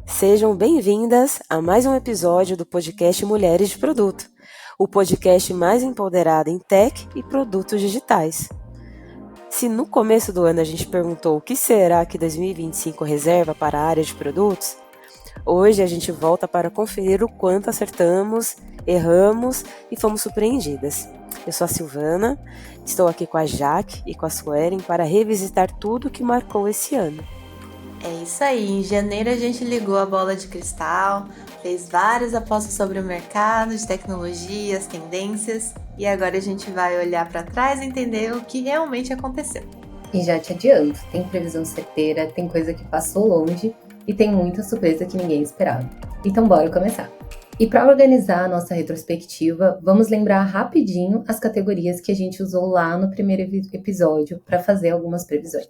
Sejam bem-vindas a mais um episódio do podcast Mulheres de Produto, o podcast mais empoderado em tech e produtos digitais. Se no começo do ano a gente perguntou o que será que 2025 reserva para a área de produtos, hoje a gente volta para conferir o quanto acertamos, erramos e fomos surpreendidas. Eu sou a Silvana, estou aqui com a Jaque e com a Suelen para revisitar tudo que marcou esse ano. É isso aí, em janeiro a gente ligou a bola de cristal, fez várias apostas sobre o mercado, de tecnologias, tendências, e agora a gente vai olhar para trás e entender o que realmente aconteceu. E já te adianto, tem previsão certeira, tem coisa que passou longe e tem muita surpresa que ninguém esperava. Então bora começar! E para organizar a nossa retrospectiva, vamos lembrar rapidinho as categorias que a gente usou lá no primeiro episódio para fazer algumas previsões.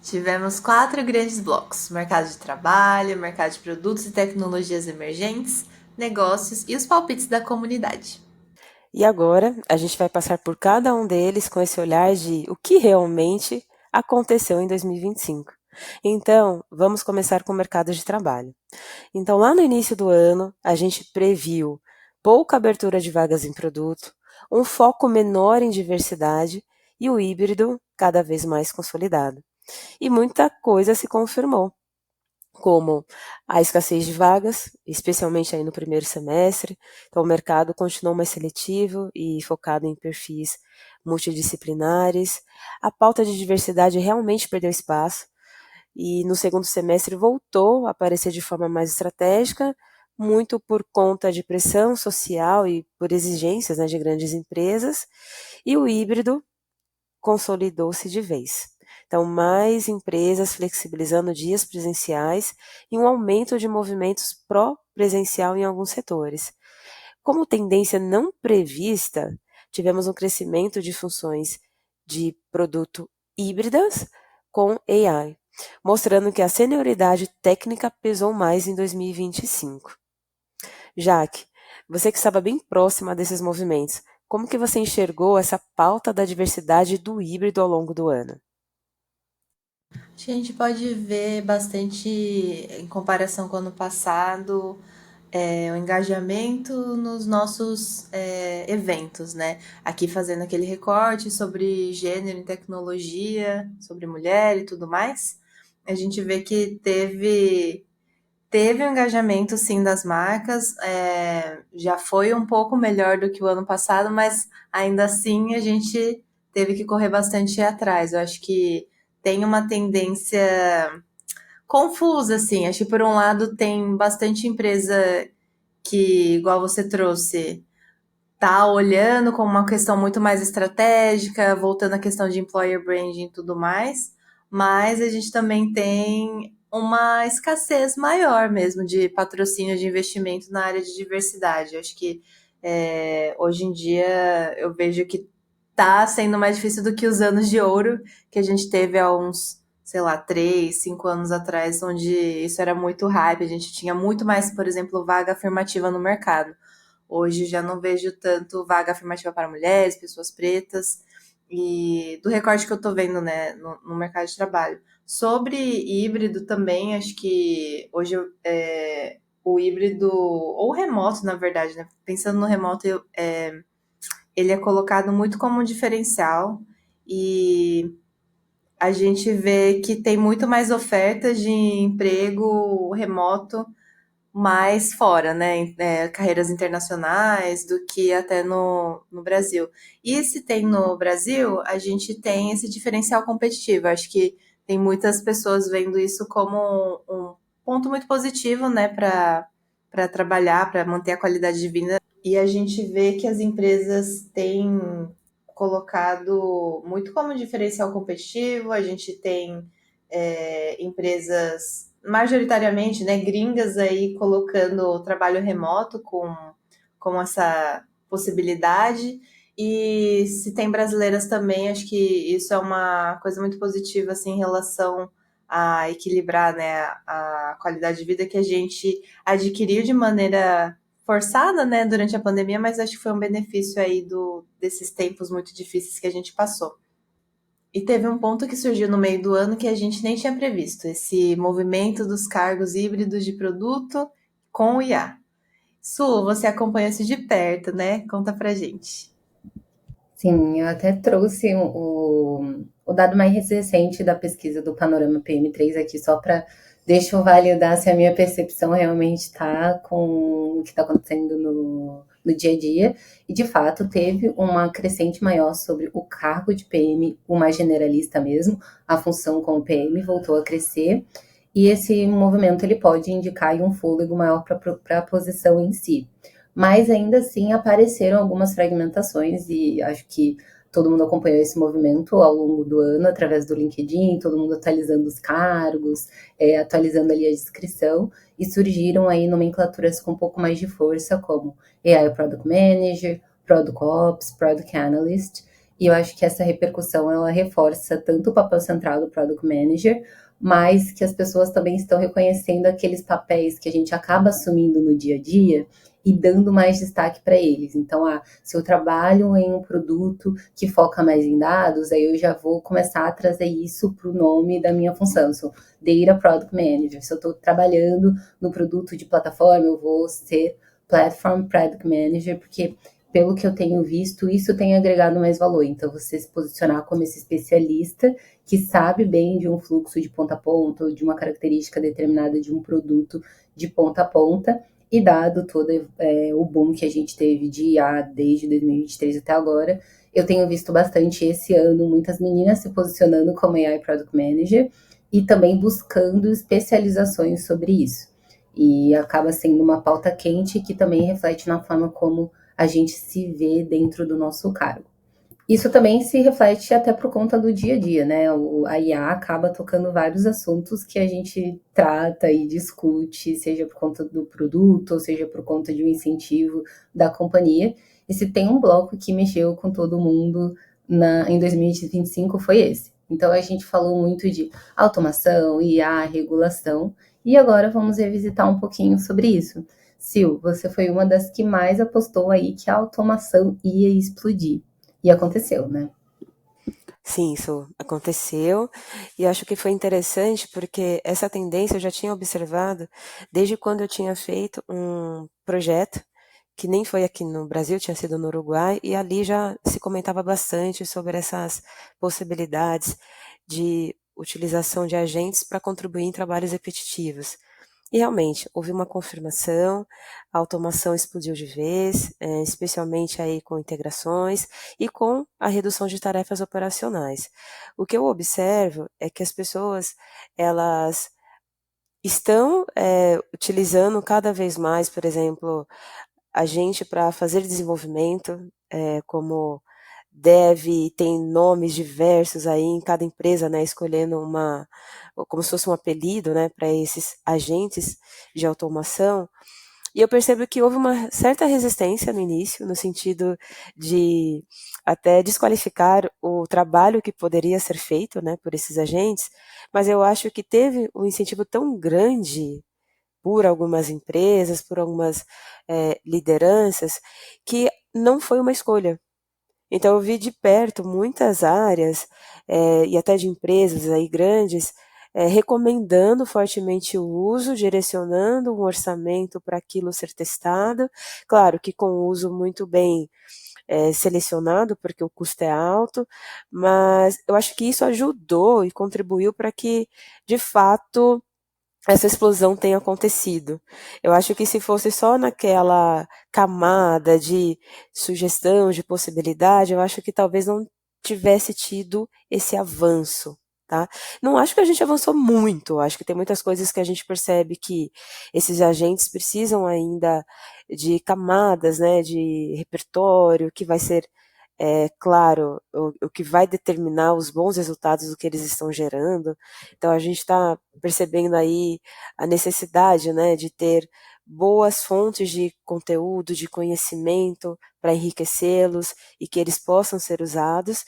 Tivemos 4 grandes blocos: mercado de trabalho, mercado de produtos e tecnologias emergentes, negócios e os palpites da comunidade. E agora a gente vai passar por cada um deles com esse olhar de o que realmente aconteceu em 2025. Então, vamos começar com o mercado de trabalho. Então, lá no início do ano, a gente previu pouca abertura de vagas em produto, um foco menor em diversidade e o híbrido cada vez mais consolidado. E muita coisa se confirmou, como a escassez de vagas, especialmente aí no primeiro semestre. Então, o mercado continuou mais seletivo e focado em perfis multidisciplinares. A pauta de diversidade realmente perdeu espaço e no segundo semestre voltou a aparecer de forma mais estratégica, muito por conta de pressão social e por exigências, né, de grandes empresas, e o híbrido consolidou-se de vez. Então, mais empresas flexibilizando dias presenciais e um aumento de movimentos pró-presencial em alguns setores. Como tendência não prevista, tivemos um crescimento de funções de produto híbridas com AI, mostrando que a senioridade técnica pesou mais em 2025. Jaque, você que estava bem próxima desses movimentos, como que você enxergou essa pauta da diversidade do híbrido ao longo do ano? Acho que a gente pode ver bastante, em comparação com o ano passado, o engajamento nos nossos eventos, né? Aqui fazendo aquele recorte sobre gênero e tecnologia, sobre mulher e tudo mais, a gente vê que teve um engajamento sim das marcas, já foi um pouco melhor do que o ano passado, mas ainda assim a gente teve que correr bastante atrás. Eu acho que tem uma tendência confusa, assim. Acho que por um lado tem bastante empresa que, igual você trouxe, tá olhando como uma questão muito mais estratégica, voltando à questão de employer branding e tudo mais, mas a gente também tem uma escassez maior mesmo de patrocínio de investimento na área de diversidade. Acho que hoje em dia eu vejo que tá sendo mais difícil do que os anos de ouro que a gente teve há uns, sei lá, 3, 5 anos atrás, onde isso era muito hype, a gente tinha muito mais, por exemplo, vaga afirmativa no mercado. Hoje já não vejo tanto vaga afirmativa para mulheres, pessoas pretas, e do recorte que eu tô vendo, né, no mercado de trabalho. Sobre híbrido também, acho que hoje o híbrido, ou remoto, na verdade, né? Pensando no remoto, ele é colocado muito como um diferencial e a gente vê que tem muito mais ofertas de emprego remoto mais fora, né? Carreiras internacionais do que até no Brasil. E se tem no Brasil, a gente tem esse diferencial competitivo. Acho que tem muitas pessoas vendo isso como um ponto muito positivo, né, para trabalhar, para manter a qualidade de vida. E a gente vê que as empresas têm colocado muito como diferencial competitivo. A gente tem empresas majoritariamente, né, gringas aí colocando o trabalho remoto com essa possibilidade. E se tem brasileiras também, acho que isso é uma coisa muito positiva assim, em relação a equilibrar, né, a qualidade de vida que a gente adquiriu de maneira forçada, né, durante a pandemia, mas acho que foi um benefício aí desses tempos muito difíceis que a gente passou. E teve um ponto que surgiu no meio do ano que a gente nem tinha previsto, esse movimento dos cargos híbridos de produto com o IA. Su, você acompanha isso de perto, né? Conta pra gente. Sim, eu até trouxe o dado mais recente da pesquisa do Panorama PM3 aqui, só para deixa eu validar se a minha percepção realmente está com o que está acontecendo no dia a dia. E, de fato, teve uma crescente maior sobre o cargo de PM, o mais generalista mesmo, a função com o PM voltou a crescer. E esse movimento ele pode indicar um fôlego maior para a posição em si. Mas ainda assim apareceram algumas fragmentações e acho que todo mundo acompanhou esse movimento ao longo do ano através do LinkedIn, todo mundo atualizando os cargos, atualizando ali a descrição, e surgiram aí nomenclaturas com um pouco mais de força, como AI Product Manager, Product Ops, Product Analyst, e eu acho que essa repercussão ela reforça tanto o papel central do Product Manager, mas que as pessoas também estão reconhecendo aqueles papéis que a gente acaba assumindo no dia a dia e dando mais destaque para eles. Então, se eu trabalho em um produto que foca mais em dados, aí eu já vou começar a trazer isso para o nome da minha função. Sou Data Product Manager. Se eu estou trabalhando no produto de plataforma, eu vou ser Platform Product Manager, porque pelo que eu tenho visto, isso tem agregado mais valor. Então, você se posicionar como esse especialista que sabe bem de um fluxo de ponta a ponta, ou de uma característica determinada de um produto de ponta a ponta, e dado todo o boom que a gente teve de IA desde 2023 até agora, eu tenho visto bastante esse ano muitas meninas se posicionando como AI Product Manager e também buscando especializações sobre isso. E acaba sendo uma pauta quente que também reflete na forma como a gente se vê dentro do nosso cargo. Isso também se reflete até por conta do dia a dia, né? A IA acaba tocando vários assuntos que a gente trata e discute, seja por conta do produto, ou seja por conta de um incentivo da companhia. E se tem um bloco que mexeu com todo mundo em 2025 foi esse. Então a gente falou muito de automação, IA, regulação, e agora vamos revisitar um pouquinho sobre isso. Sil, você foi uma das que mais apostou aí que a automação ia explodir. E aconteceu, né? Sim, isso aconteceu e acho que foi interessante porque essa tendência eu já tinha observado desde quando eu tinha feito um projeto que nem foi aqui no Brasil, tinha sido no Uruguai, e ali já se comentava bastante sobre essas possibilidades de utilização de agentes para contribuir em trabalhos repetitivos. E realmente, houve uma confirmação, a automação explodiu de vez, especialmente aí com integrações e com a redução de tarefas operacionais. O que eu observo é que as pessoas, elas estão utilizando cada vez mais, por exemplo, a gente para fazer desenvolvimento, como deve, tem nomes diversos aí em cada empresa, né, escolhendo como se fosse um apelido, né, para esses agentes de automação. E eu percebo que houve uma certa resistência no início, no sentido de até desqualificar o trabalho que poderia ser feito, né, por esses agentes, mas eu acho que teve um incentivo tão grande por algumas empresas, por algumas lideranças, que não foi uma escolha. Então eu vi de perto muitas áreas e até de empresas aí grandes recomendando fortemente o uso, direcionando um orçamento para aquilo ser testado, claro que com o uso muito bem selecionado, porque o custo é alto, mas eu acho que isso ajudou e contribuiu para que, de fato, essa explosão tenha acontecido. Eu acho que se fosse só naquela camada de sugestão, de possibilidade, eu acho que talvez não tivesse tido esse avanço, tá? Não acho que a gente avançou muito, acho que tem muitas coisas que a gente percebe que esses agentes precisam ainda de camadas, né, de repertório, que vai ser claro, o que vai determinar os bons resultados do que eles estão gerando. Então a gente está percebendo aí a necessidade, né, de ter boas fontes de conteúdo, de conhecimento para enriquecê-los e que eles possam ser usados,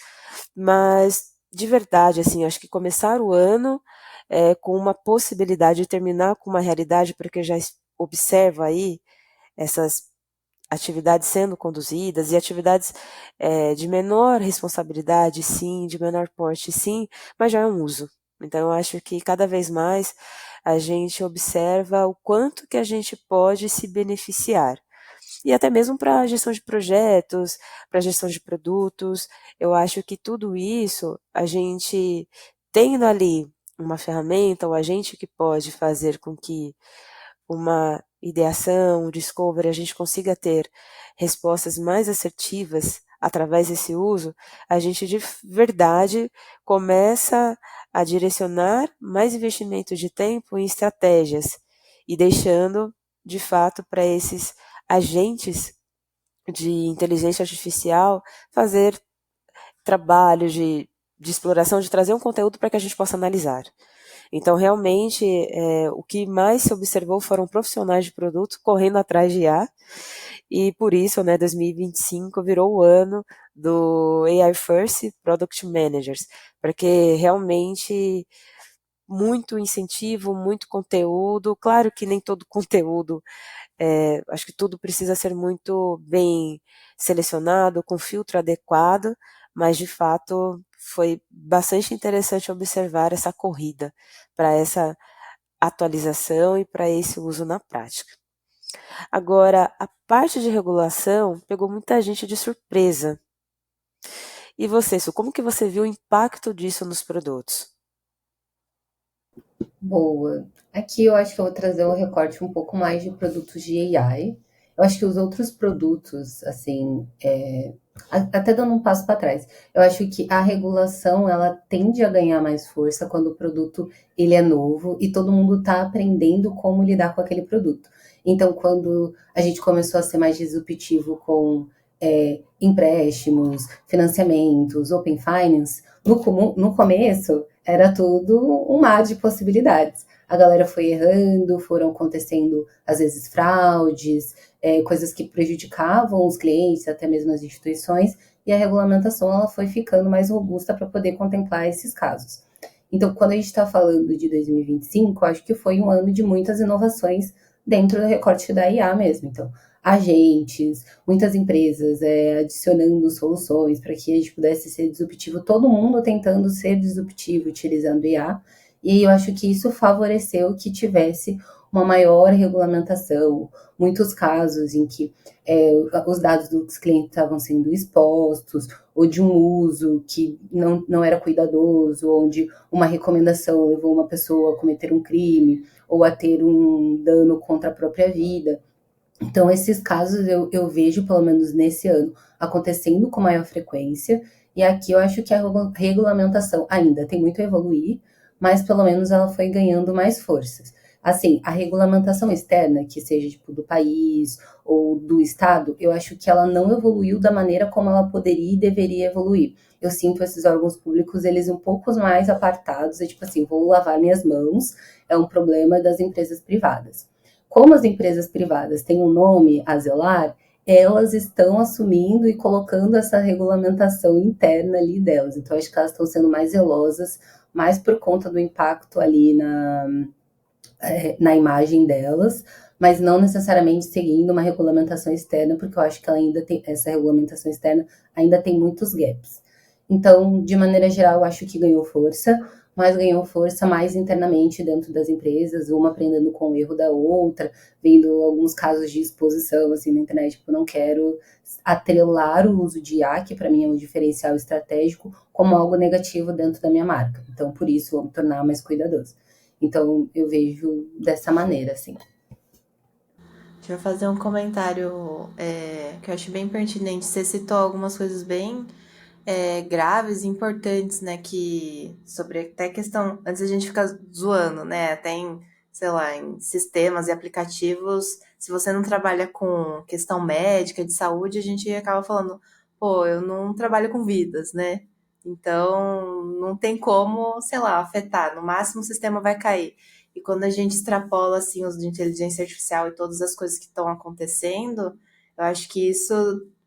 mas de verdade, assim, acho que começar o ano com uma possibilidade de terminar com uma realidade, porque eu já observo aí essas atividades sendo conduzidas e atividades de menor responsabilidade, sim, de menor porte, sim, mas já é um uso. Então, eu acho que cada vez mais a gente observa o quanto que a gente pode se beneficiar. E até mesmo para a gestão de projetos, para a gestão de produtos, eu acho que tudo isso, a gente tendo ali uma ferramenta, ou a gente que pode fazer com que uma ideação, um discovery, a gente consiga ter respostas mais assertivas através desse uso, a gente de verdade começa a direcionar mais investimento de tempo em estratégias e deixando, de fato, para esses agentes de inteligência artificial fazer trabalho de exploração, de trazer um conteúdo para que a gente possa analisar. Então, realmente, o que mais se observou foram profissionais de produto correndo atrás de IA, e por isso, né, 2025 virou o ano do AI First Product Managers, porque realmente muito incentivo, muito conteúdo. Claro que nem todo conteúdo, acho que tudo precisa ser muito bem selecionado, com filtro adequado, mas de fato foi bastante interessante observar essa corrida para essa atualização e para esse uso na prática. Agora, a parte de regulação pegou muita gente de surpresa. E você, Su, como que você viu o impacto disso nos produtos? Boa. Aqui eu acho que eu vou trazer um recorte um pouco mais de produtos de AI. Eu acho que os outros produtos, assim, até dando um passo para trás, eu acho que a regulação ela tende a ganhar mais força quando o produto ele é novo e todo mundo está aprendendo como lidar com aquele produto. Então, quando a gente começou a ser mais disruptivo com empréstimos, financiamentos, open finance, no começo era tudo um mar de possibilidades. A galera foi errando, foram acontecendo, às vezes, fraudes, coisas que prejudicavam os clientes, até mesmo as instituições, e a regulamentação ela foi ficando mais robusta para poder contemplar esses casos. Então, quando a gente está falando de 2025, acho que foi um ano de muitas inovações dentro do recorte da IA mesmo. Então, agentes, muitas empresas adicionando soluções para que a gente pudesse ser disruptivo, todo mundo tentando ser disruptivo utilizando IA, e eu acho que isso favoreceu que tivesse uma maior regulamentação, muitos casos em que os dados dos clientes estavam sendo expostos, ou de um uso que não era cuidadoso, onde uma recomendação levou uma pessoa a cometer um crime, ou a ter um dano contra a própria vida. Então, esses casos eu vejo, pelo menos nesse ano, acontecendo com maior frequência, e aqui eu acho que a regulamentação ainda tem muito a evoluir, mas pelo menos ela foi ganhando mais forças. Assim, a regulamentação externa, que seja tipo do país ou do estado, eu acho que ela não evoluiu da maneira como ela poderia e deveria evoluir. Eu sinto esses órgãos públicos, eles um pouco mais apartados, é tipo assim, vou lavar minhas mãos, é um problema das empresas privadas. Como as empresas privadas têm um nome a zelar, elas estão assumindo e colocando essa regulamentação interna ali delas. Então, acho que elas estão sendo mais zelosas, mais por conta do impacto ali na imagem delas, mas não necessariamente seguindo uma regulamentação externa, porque eu acho que ela ainda tem, essa regulamentação externa ainda tem muitos gaps. Então, de maneira geral, eu acho que ganhou força, mas ganhou força mais internamente dentro das empresas, uma aprendendo com o erro da outra, vendo alguns casos de exposição assim na internet, tipo, não quero atrelar o uso de IA, que para mim é um diferencial estratégico, como algo negativo dentro da minha marca. Então, por isso, vou me tornar mais cuidadoso. Então, eu vejo dessa maneira, assim. Deixa eu fazer um comentário que eu acho bem pertinente. Você citou algumas coisas bem graves e importantes, né? Que sobre até questão. Antes a gente fica zoando, né? Até em, sei lá, em sistemas e aplicativos. Se você não trabalha com questão médica, de saúde, a gente acaba falando, pô, eu não trabalho com vidas, né? Então, não tem como, sei lá, afetar. No máximo o sistema vai cair. E quando a gente extrapola assim os de inteligência artificial e todas as coisas que estão acontecendo, eu acho que isso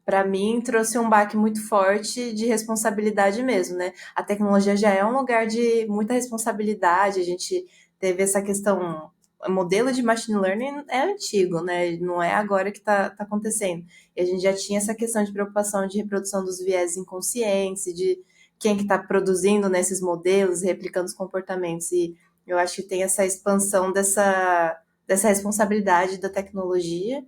para mim trouxe um baque muito forte de responsabilidade mesmo, né? A tecnologia já é um lugar de muita responsabilidade, a gente teve essa questão o modelo de machine learning é antigo, né? Não é agora que está acontecendo. E a gente já tinha essa questão de preocupação de reprodução dos viés inconscientes, de quem que está produzindo nesses modelos, replicando os comportamentos. E eu acho que tem essa expansão dessa responsabilidade da tecnologia.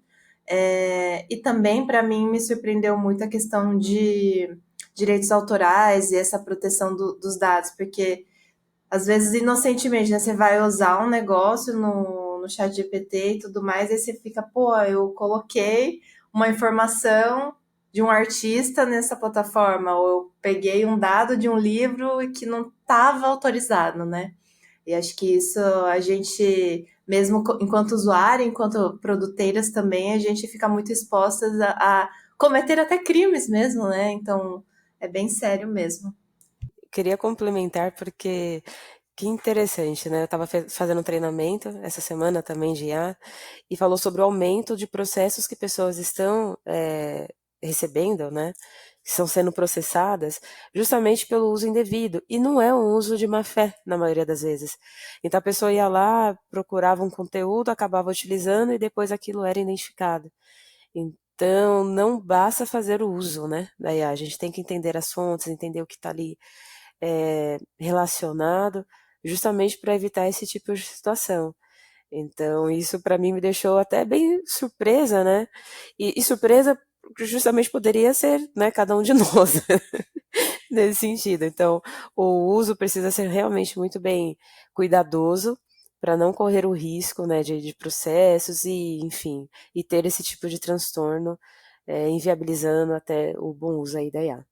E também, para mim, me surpreendeu muito a questão de direitos autorais e essa proteção dos dados, porque às vezes inocentemente, né, você vai usar um negócio no chat GPT e tudo mais, aí você fica, pô, eu coloquei uma informação de um artista nessa plataforma, ou eu peguei um dado de um livro e que não estava autorizado, né? E acho que isso a gente, mesmo enquanto usuário, enquanto produteiras também, a gente fica muito expostas a cometer até crimes mesmo, né? Então é bem sério mesmo. Queria complementar porque que interessante, né? Eu estava fazendo um treinamento essa semana também de IA e falou sobre o aumento de processos que pessoas estão recebendo, né? Que estão sendo processadas justamente pelo uso indevido. E não é um uso de má fé, na maioria das vezes. Então a pessoa ia lá, procurava um conteúdo, acabava utilizando e depois aquilo era identificado. Então, não basta fazer o uso, né, da IA. A gente tem que entender as fontes, entender o que está ali relacionado, justamente para evitar esse tipo de situação. Então, isso para mim me deixou até bem surpresa, né? E surpresa justamente poderia ser, né, cada um de nós, nesse sentido. Então, o uso precisa ser realmente muito bem cuidadoso para não correr o risco, né, de processos e, enfim, e ter esse tipo de transtorno, inviabilizando até o bom uso aí da IA.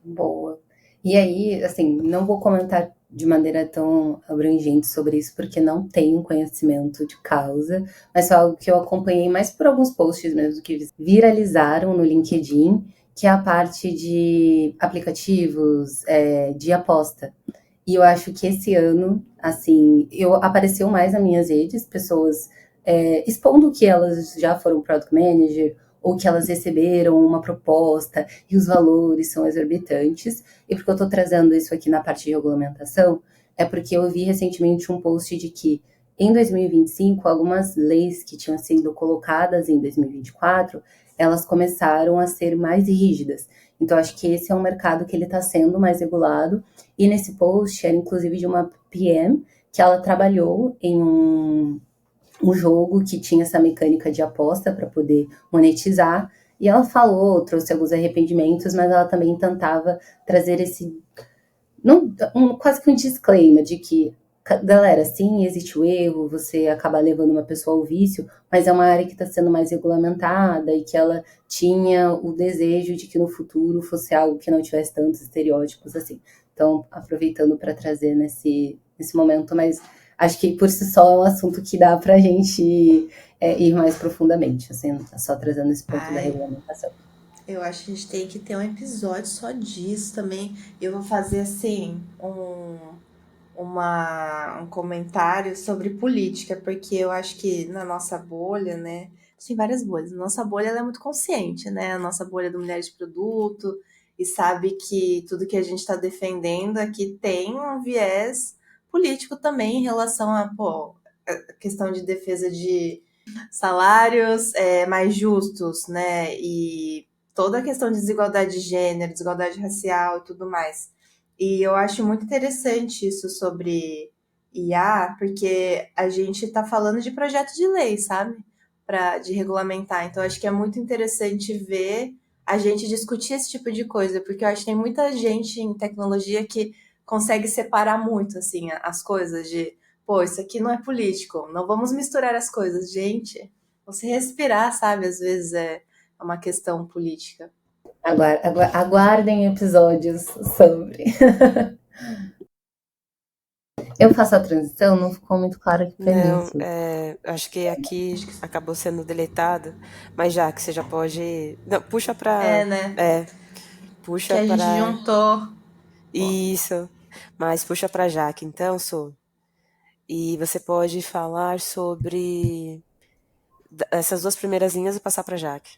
Boa. E aí, assim, não vou comentar de maneira tão abrangente sobre isso, porque não tenho conhecimento de causa, mas foi algo que eu acompanhei mais por alguns posts mesmo que viralizaram no LinkedIn, que é a parte de aplicativos, de aposta. E eu acho que esse ano, assim, apareceu mais nas minhas redes, pessoas expondo que elas já foram product manager ou que elas receberam uma proposta e os valores são exorbitantes. E porque eu estou trazendo isso aqui na parte de regulamentação, é porque eu vi recentemente um post de que em 2025, algumas leis que tinham sido colocadas em 2024, elas começaram a ser mais rígidas. Então, acho que esse é um mercado que ele está sendo mais regulado. E nesse post era inclusive de uma PM que ela trabalhou em um jogo que tinha essa mecânica de aposta para poder monetizar. E ela falou, trouxe alguns arrependimentos, mas ela também tentava trazer esse. Quase que um disclaimer de que, galera, sim, existe o erro, você acaba levando uma pessoa ao vício, mas é uma área que está sendo mais regulamentada e que ela tinha o desejo de que no futuro fosse algo que não tivesse tantos estereótipos assim. Então, aproveitando para trazer nesse momento, mas acho que por si só é um assunto que dá para a gente ir mais profundamente, assim, só trazendo esse ponto da regulamentação. Eu acho que a gente tem que ter um episódio só disso também. Eu vou fazer assim um comentário sobre política, porque eu acho que na nossa bolha, né? Tem várias bolhas. A nossa bolha ela é muito consciente, né? A nossa bolha do mulher de produto, e sabe que tudo que a gente está defendendo aqui tem um viés político também em relação a, pô, a questão de defesa de salários mais justos, né? E toda a questão de desigualdade de gênero, desigualdade racial e tudo mais. E eu acho muito interessante isso sobre IA, porque a gente está falando de projeto de lei, sabe? De regulamentar. Então, acho que é muito interessante ver a gente discutir esse tipo de coisa, porque eu acho que tem muita gente em tecnologia que consegue separar muito, assim, as coisas de, pô, isso aqui não é político, não vamos misturar as coisas. Gente, você respirar, sabe? Às vezes é uma questão política. Aguardem episódios sobre. Eu faço a transição, não ficou muito claro aqui para mim. Não, acho que aqui acabou sendo deletado, mas já que você já pode. Não, puxa para. Né? Que Puxa a gente para. juntou. Isso, mas puxa para Jaque, então, Sou. E você pode falar sobre essas duas primeiras linhas e passar para Jaque.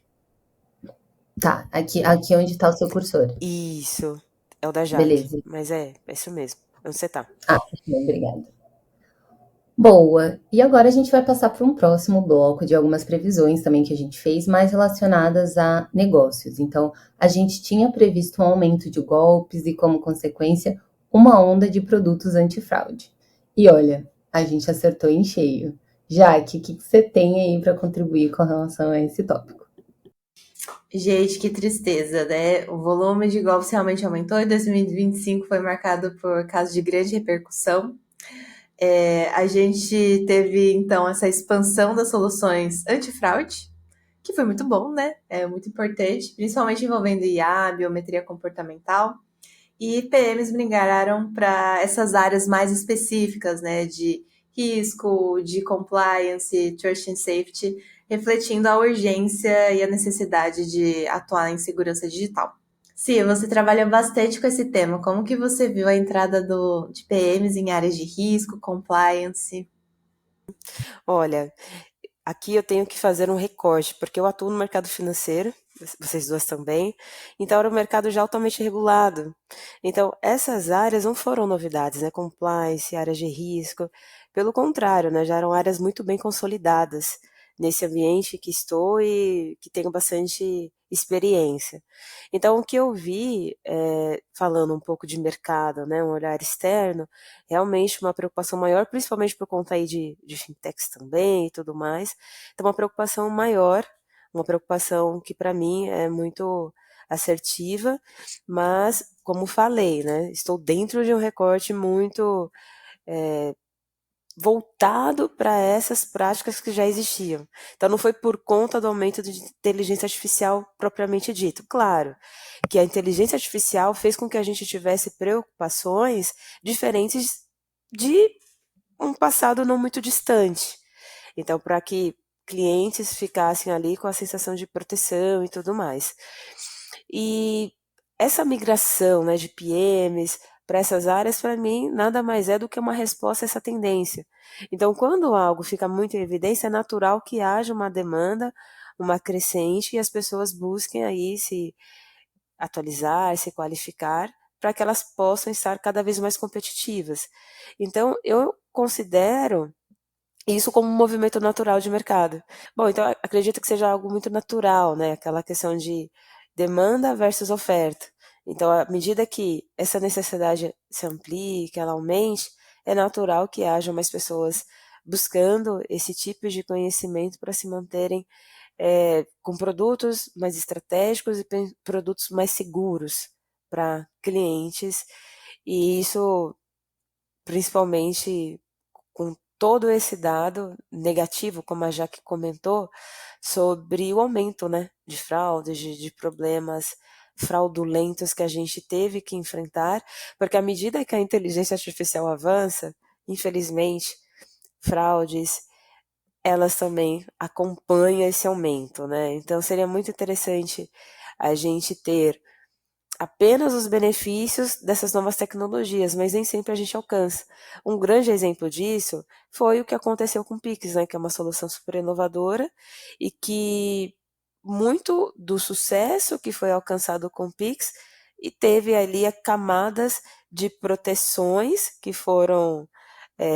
Tá, aqui onde está o seu cursor. Isso, é o da Jaque, Beleza. mas é isso mesmo. Onde você tá? Ah, obrigada. Boa! E agora a gente vai passar para um próximo bloco de algumas previsões também que a gente fez, mais relacionadas a negócios. Então, a gente tinha previsto um aumento de golpes e, como consequência, uma onda de produtos antifraude. E olha, a gente acertou em cheio. Jaque, o que você tem aí para contribuir com relação a esse tópico? Gente, que tristeza, né? O volume de golpes realmente aumentou e 2025 foi marcado por casos de grande repercussão. A gente teve, então, essa expansão das soluções antifraude, que foi muito bom, né? É muito importante, principalmente envolvendo IA, biometria comportamental. E PMs migraram para essas áreas mais específicas, né? De risco, de compliance, trust and safety, refletindo a urgência e a necessidade de atuar em segurança digital. Sim, você trabalha bastante com esse tema. Como que você viu a entrada de PMs em áreas de risco, compliance? Olha, aqui eu tenho que fazer um recorte, porque eu atuo no mercado financeiro, vocês duas também, então era um mercado já altamente regulado. Então, essas áreas não foram novidades, né? Compliance, áreas de risco. Pelo contrário, né? Já eram áreas muito bem consolidadas nesse ambiente que estou e que tenho bastante experiência. Então, o que eu vi, falando um pouco de mercado, né? Um olhar externo, realmente uma preocupação maior, principalmente por conta aí de fintechs também e tudo mais. Então, uma preocupação maior, uma preocupação que para mim é muito assertiva, mas, como falei, né, estou dentro de um recorte muito voltado para essas práticas que já existiam. Então, não foi por conta do aumento de inteligência artificial propriamente dito. Claro que a inteligência artificial fez com que a gente tivesse preocupações diferentes de um passado não muito distante. Então, para que clientes ficassem ali com a sensação de proteção e tudo mais. E essa migração, né, de PMs para essas áreas, para mim, nada mais é do que uma resposta a essa tendência. Então, quando algo fica muito em evidência, é natural que haja uma demanda, uma crescente, e as pessoas busquem aí se atualizar, se qualificar, para que elas possam estar cada vez mais competitivas. Então, eu considero isso como um movimento natural de mercado. Bom, então acredito que seja algo muito natural, né? Aquela questão de demanda versus oferta. Então, à medida que essa necessidade se amplie, que ela aumente, é natural que haja mais pessoas buscando esse tipo de conhecimento para se manterem com produtos mais estratégicos e produtos mais seguros para clientes. E isso, principalmente com todo esse dado negativo, como a Jaque comentou, sobre o aumento, né, de fraudes, de problemas fraudulentos que a gente teve que enfrentar, porque à medida que a inteligência artificial avança, infelizmente, fraudes, elas também acompanham esse aumento, né? Então seria muito interessante a gente ter apenas os benefícios dessas novas tecnologias, mas nem sempre a gente alcança. Um grande exemplo disso foi o que aconteceu com o Pix, né, que é uma solução super inovadora e que muito do sucesso que foi alcançado com o Pix e teve ali camadas de proteções que foram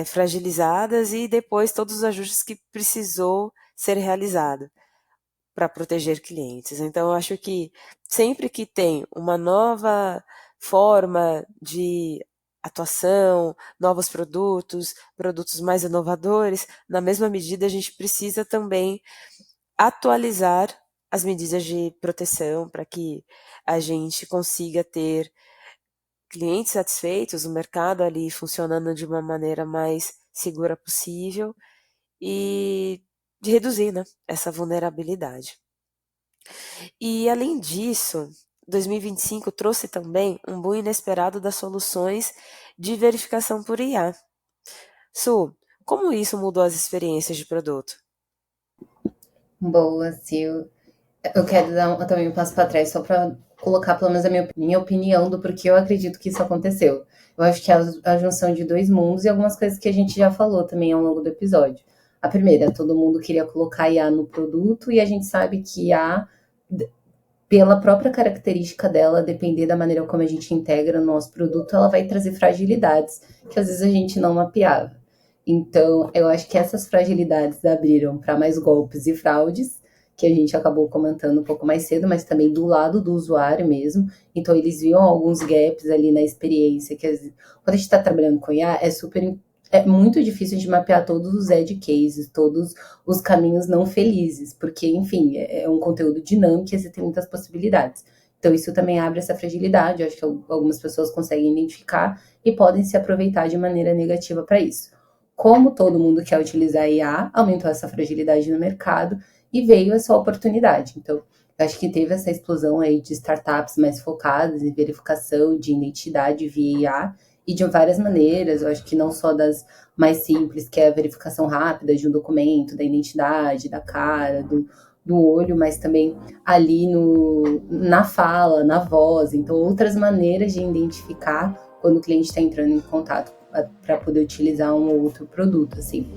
fragilizadas e depois todos os ajustes que precisou ser realizado para proteger clientes. Então, eu acho que sempre que tem uma nova forma de atuação, novos produtos, produtos mais inovadores, na mesma medida a gente precisa também atualizar as medidas de proteção para que a gente consiga ter clientes satisfeitos, o mercado ali funcionando de uma maneira mais segura possível e de reduzir, né, essa vulnerabilidade. E, além disso, 2025 trouxe também um boom inesperado das soluções de verificação por IA. Su, como isso mudou as experiências de produto? Boa, Sil. Eu quero dar também um passo para trás, só para colocar pelo menos a minha opinião do porquê eu acredito que isso aconteceu. Eu acho que é a junção de dois mundos e algumas coisas que a gente já falou também ao longo do episódio. A primeira, todo mundo queria colocar IA no produto e a gente sabe que IA, pela própria característica dela, depender da maneira como a gente integra no nosso produto, ela vai trazer fragilidades que às vezes a gente não mapeava. Então, eu acho que essas fragilidades abriram para mais golpes e fraudes, que a gente acabou comentando um pouco mais cedo, mas também do lado do usuário mesmo. Então, eles viam alguns gaps ali na experiência, quando a gente está trabalhando com IA, é muito difícil de mapear todos os edge cases, todos os caminhos não felizes, porque, enfim, é um conteúdo dinâmico e você tem muitas possibilidades. Então, isso também abre essa fragilidade, eu acho que algumas pessoas conseguem identificar e podem se aproveitar de maneira negativa para isso. Como todo mundo quer utilizar IA, aumentou essa fragilidade no mercado e veio essa oportunidade. Então, eu acho que teve essa explosão aí de startups mais focadas em verificação de identidade via IA e de várias maneiras. Eu acho que não só das mais simples, que é a verificação rápida de um documento, da identidade, da cara, do olho, mas também ali na fala, na voz. Então, outras maneiras de identificar quando o cliente está entrando em contato para poder utilizar um ou outro produto, assim.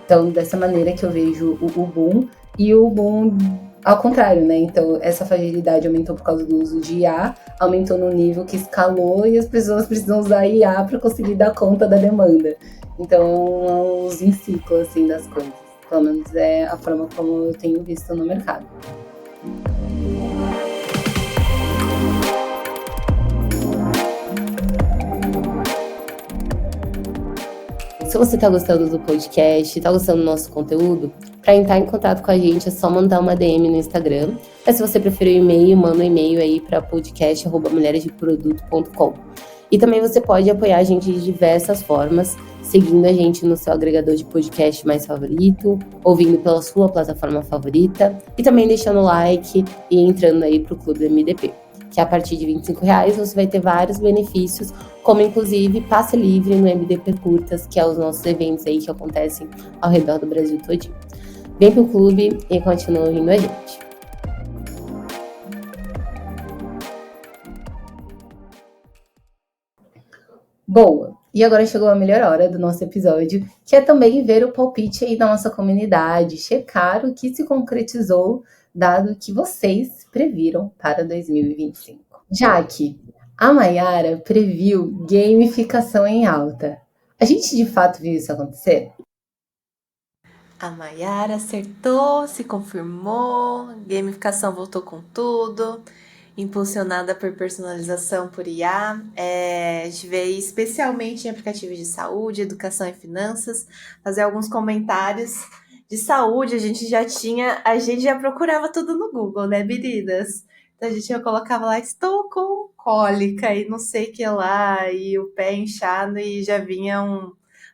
Então, dessa maneira que eu vejo o boom, e o boom ao contrário, né? Então, essa fragilidade aumentou por causa do uso de IA, aumentou no nível que escalou e as pessoas precisam usar IA para conseguir dar conta da demanda. Então, é um uso em ciclo, assim, das coisas. Pelo menos é a forma como eu tenho visto no mercado. Se você está gostando do podcast, está gostando do nosso conteúdo, para entrar em contato com a gente é só mandar uma DM no Instagram. Mas se você preferir o e-mail, manda um e-mail aí para podcast@mulheresdeproduto.com. E também você pode apoiar a gente de diversas formas, seguindo a gente no seu agregador de podcast mais favorito, ouvindo pela sua plataforma favorita e também deixando o like e entrando aí para o Clube MDP, que a partir de R$25 você vai ter vários benefícios, como inclusive passe livre no MDP Curtas, que é os nossos eventos aí que acontecem ao redor do Brasil todinho. Vem pro clube e continua ouvindo a gente. Boa! E agora chegou a melhor hora do nosso episódio, que é também ver o palpite aí da nossa comunidade, checar o que se concretizou, dado que vocês previram para 2025. Jaque, a Mayara previu gamificação em alta. A gente de fato viu isso acontecer? A Mayara acertou, se confirmou, gamificação voltou com tudo, impulsionada por personalização por IA. A gente veio especialmente em aplicativos de saúde, educação e finanças, fazer alguns comentários de saúde. A gente já procurava tudo no Google, né, meninas? Então a gente já colocava lá, estou com cólica e não sei o que lá, e o pé inchado, e já vinha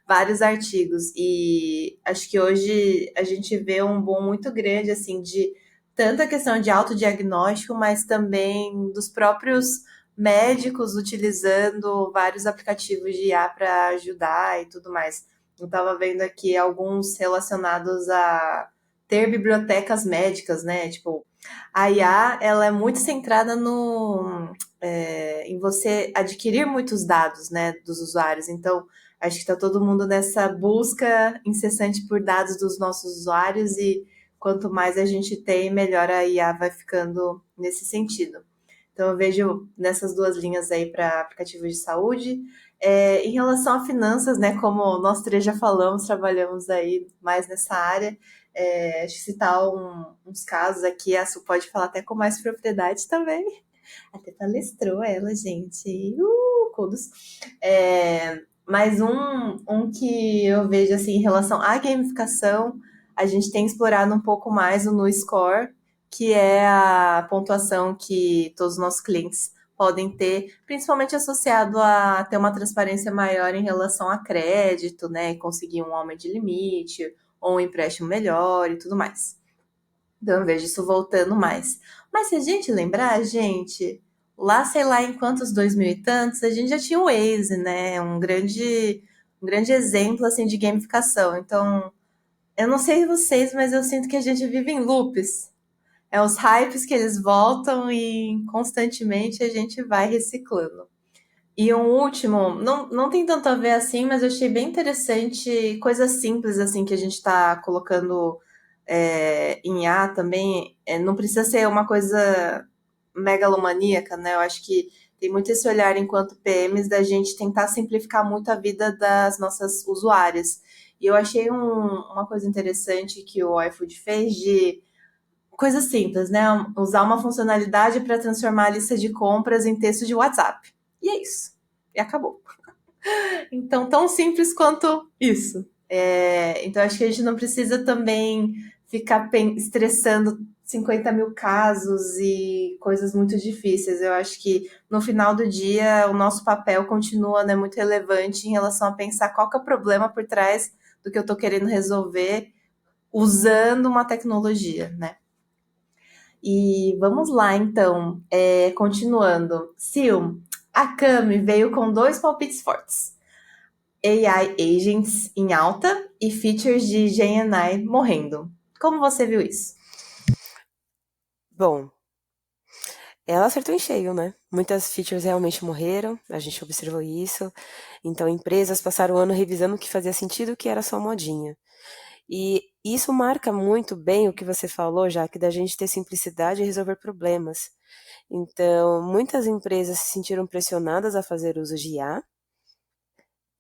vários artigos. E acho que hoje a gente vê um boom muito grande, assim, de tanto a questão de autodiagnóstico, mas também dos próprios médicos utilizando vários aplicativos de IA para ajudar e tudo mais. Eu estava vendo aqui alguns relacionados a ter bibliotecas médicas, né? Tipo, a IA, ela é muito centrada em você adquirir muitos dados, né, dos usuários. Então, acho que está todo mundo nessa busca incessante por dados dos nossos usuários e quanto mais a gente tem, melhor a IA vai ficando nesse sentido. Então, eu vejo nessas duas linhas aí para aplicativos de saúde. Em relação a finanças, né, como nós três já falamos, trabalhamos aí mais nessa área, acho que citar uns casos aqui, a Su pode falar até com mais propriedade também. Até palestrou ela, gente. Kudos. Mas um que eu vejo assim em relação à gamificação, a gente tem explorado um pouco mais o NuScore, que é a pontuação que todos os nossos clientes podem ter, principalmente associado a ter uma transparência maior em relação a crédito, né? Conseguir um aumento de limite, ou um empréstimo melhor e tudo mais. Então eu vejo isso voltando mais. Mas se a gente lembrar, gente, lá sei lá em quantos 2000 e tantos, a gente já tinha o Waze, né? Um grande exemplo assim de gamificação. Então, eu não sei vocês, mas eu sinto que a gente vive em loops. É os hypes que eles voltam e constantemente a gente vai reciclando. E um último, não tem tanto a ver assim, mas eu achei bem interessante, coisas simples assim que a gente está colocando em A também. Não precisa ser uma coisa megalomaníaca, né? Eu acho que tem muito esse olhar enquanto PMs da gente tentar simplificar muito a vida das nossas usuárias. E eu achei uma coisa interessante que o iFood fez de coisa simples, né? Usar uma funcionalidade para transformar a lista de compras em texto de WhatsApp. E é isso. E acabou. Então, tão simples quanto isso. Então, acho que a gente não precisa também ficar estressando 50 mil casos e coisas muito difíceis. Eu acho que no final do dia o nosso papel continua, né, muito relevante em relação a pensar qual que é o problema por trás do que eu estou querendo resolver usando uma tecnologia, né? E vamos lá, então, continuando. Sil, a Cami veio com dois palpites fortes. AI agents em alta e features de GenAI morrendo. Como você viu isso? Bom, ela acertou em cheio, né? Muitas features realmente morreram, a gente observou isso. Então, empresas passaram o ano revisando o que fazia sentido e o que era só modinha. E isso marca muito bem o que você falou, já que da gente ter simplicidade e resolver problemas. Então, muitas empresas se sentiram pressionadas a fazer uso de IA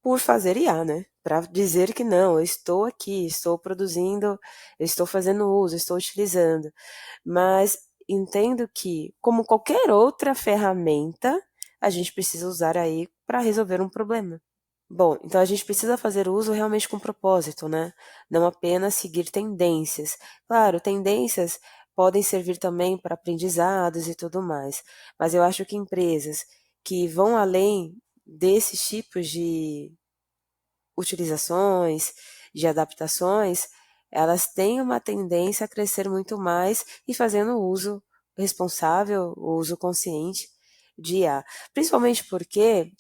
por fazer IA, né? Para dizer que não, eu estou aqui, estou produzindo, eu estou fazendo uso, estou utilizando. Mas entendo que, como qualquer outra ferramenta, a gente precisa usar aí para resolver um problema. Bom, então a gente precisa fazer uso realmente com propósito, né? Não apenas seguir tendências. Claro, tendências podem servir também para aprendizados e tudo mais, mas eu acho que empresas que vão além desses tipos de utilizações, de adaptações, elas têm uma tendência a crescer muito mais e fazendo o uso responsável, o uso consciente de IA. Principalmente porque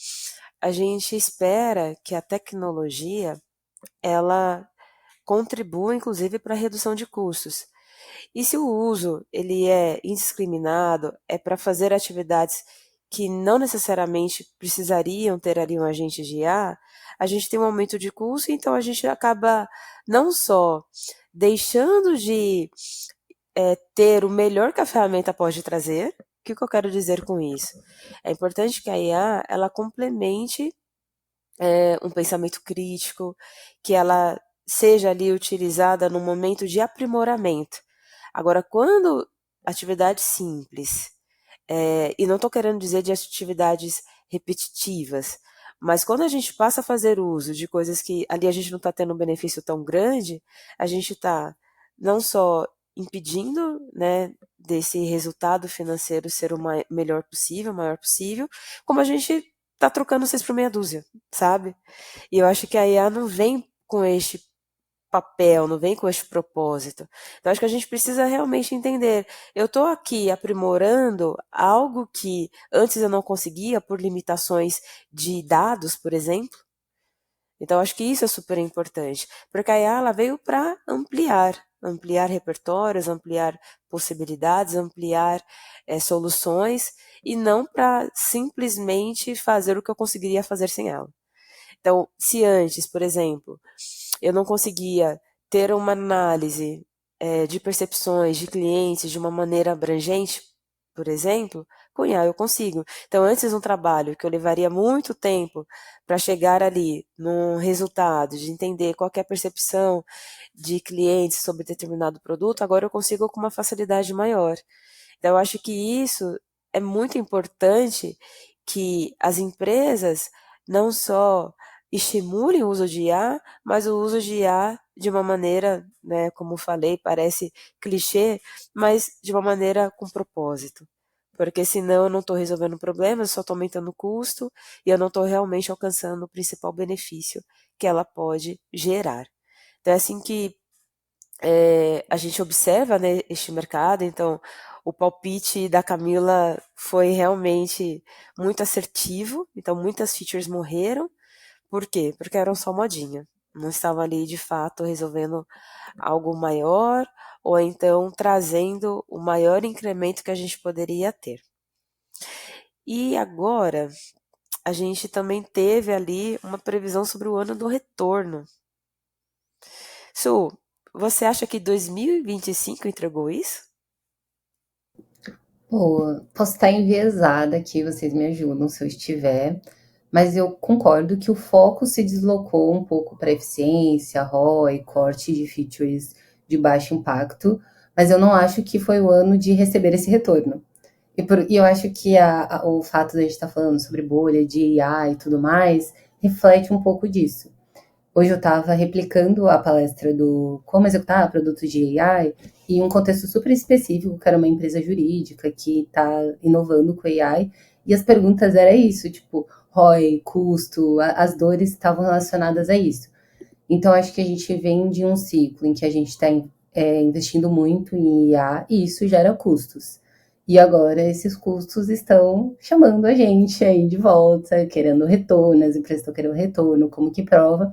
a gente espera que a tecnologia ela contribua inclusive para a redução de custos. E se o uso ele é indiscriminado, é para fazer atividades que não necessariamente precisariam ter ali um agente de IA, a gente tem um aumento de custo, então a gente acaba não só deixando de ter o melhor que a ferramenta pode trazer. O que eu quero dizer com isso? É importante que a IA ela complemente um pensamento crítico, que ela seja ali utilizada no momento de aprimoramento. Agora, quando atividades simples, e não estou querendo dizer de atividades repetitivas, mas quando a gente passa a fazer uso de coisas que ali a gente não está tendo um benefício tão grande, a gente está não só impedindo, né, desse resultado financeiro ser o melhor possível, o maior possível, como a gente está trocando seis por meia dúzia, sabe? E eu acho que a IA não vem com este papel, não vem com este propósito. Então, acho que a gente precisa realmente entender. Eu estou aqui aprimorando algo que antes eu não conseguia por limitações de dados, por exemplo. Então, acho que isso é super importante, porque a IA ela veio para ampliar repertórios, ampliar possibilidades, ampliar soluções, e não para simplesmente fazer o que eu conseguiria fazer sem ela. Então, se antes, por exemplo, eu não conseguia ter uma análise de percepções de clientes de uma maneira abrangente, por exemplo, com IA eu consigo. Então, antes um trabalho que eu levaria muito tempo para chegar ali num resultado, de entender qual que é a percepção de clientes sobre determinado produto, agora eu consigo com uma facilidade maior. Então, eu acho que isso é muito importante que as empresas não só estimulem o uso de IA, mas o uso de IA de uma maneira, né, como falei, parece clichê, mas de uma maneira com propósito. Porque senão eu não estou resolvendo o problema, eu só estou aumentando o custo e eu não estou realmente alcançando o principal benefício que ela pode gerar. Então é assim que a gente observa, né, este mercado, então o palpite da Camila foi realmente muito assertivo, então muitas features morreram. Por quê? Porque eram só modinha. Não estavam ali de fato resolvendo algo maior ou então trazendo o maior incremento que a gente poderia ter. E agora a gente também teve ali uma previsão sobre o ano do retorno. Su, você acha que 2025 entregou isso? Pô, posso estar enviesada aqui, vocês me ajudam se eu estiver, Mas eu concordo que o foco se deslocou um pouco para eficiência, ROI, corte de features de baixo impacto, mas eu não acho que foi o ano de receber esse retorno. E eu acho que o fato de a gente estar falando sobre bolha de AI e tudo mais reflete um pouco disso. Hoje eu estava replicando a palestra do Como Executar Produtos de AI em um contexto super específico, que era uma empresa jurídica que está inovando com AI, e as perguntas eram isso, tipo, ROI, custo, as dores estavam relacionadas a isso. Então, acho que a gente vem de um ciclo em que a gente está investindo muito em IA e isso gera custos. E agora esses custos estão chamando a gente aí de volta, querendo retorno, as empresas estão querendo retorno, como que prova